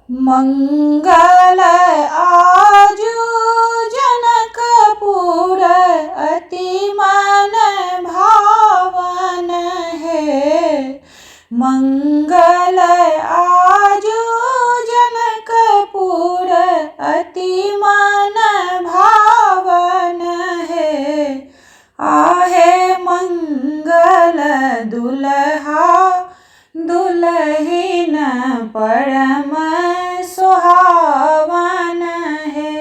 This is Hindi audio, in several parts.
मंगल आजु जनकपुर अति मन भावन है। मंगल आजु जनकपुर अति मन भावन है। आहे मंगल दुल्हा दुल्हिन परम सुहावन है।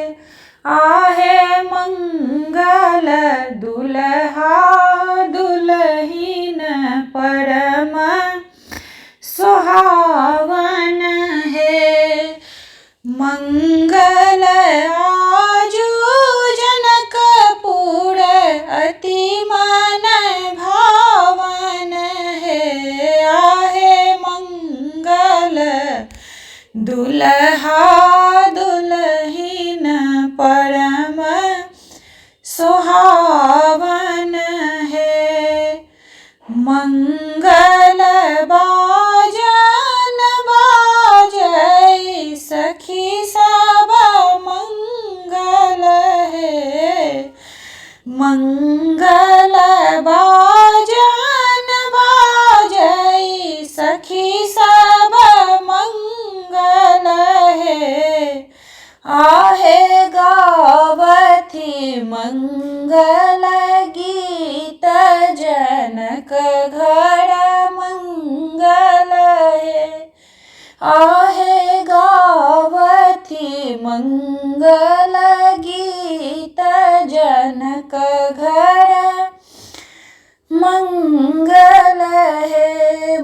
आहे मंगल दुल्हा दुल्हिन परम सुहावन है। मंगल आजु जनकपुर अति मन भावन है। आहे मंगल दुल्हा दुल्हिन परम सुहावन है। मंगल बाजन बाजै सखी सब मंगल है। मंगल बाजन बाजै सखी सब मंगल है। आहे गावथि मंगल गीत जनक घर मंगल है। आहे गावथि मंगल गीत जनक घर मंगल है।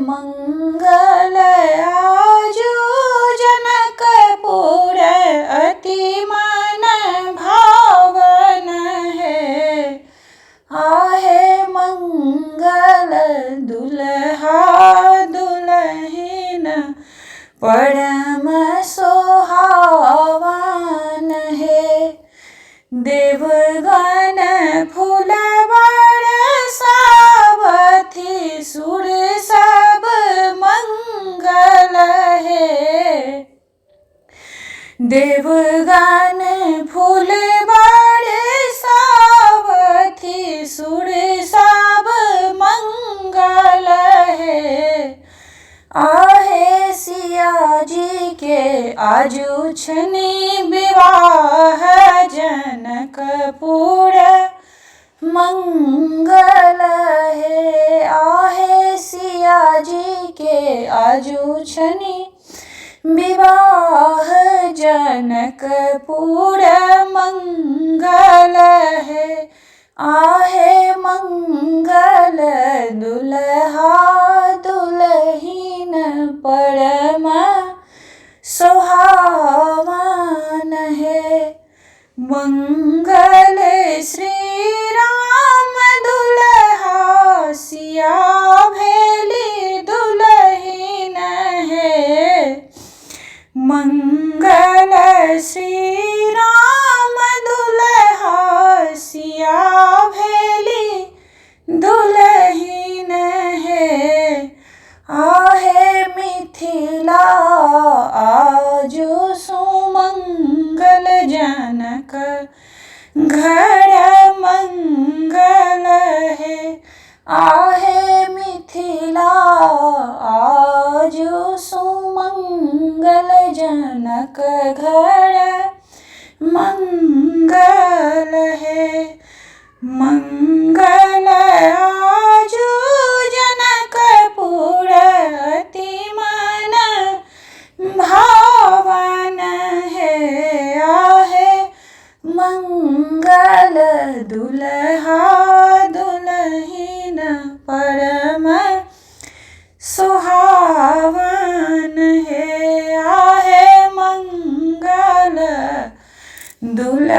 मंगल आजु जनकपुर अति मन भावन है। आहे मंगल दुल्हा दुल्हिन परम सुहावन है। देवगण फूल बरसावथि सुर सब मंगल है। देवगण फूल बरसावथि सुर सब मंगल है। आहे सिया जी के आजु छनि विवाह जनकपुर मंगल है। आहे सिया जी के आजु छनि विवाह जनकपुर मंगल है। आहे मंगल दुल्हा दुल्हिन परम सुहावन है। मंगल श्री राम दुल्हा सिया भेली दुल्हिन है। मंगल श्री राम दुल्हा सिया भेली दुल्हिन है। आहे मिथिला आजु सुमंगल जनक घर मंगल है। आहे मिथिला आजु सुमंगल जनक घर मंगल है। मंगल आजु जनकपुर अति मन भावन है। आहे मंगल दुल्हा दुल्हिन परम सुहावन है। आहे मंगल दुल्हा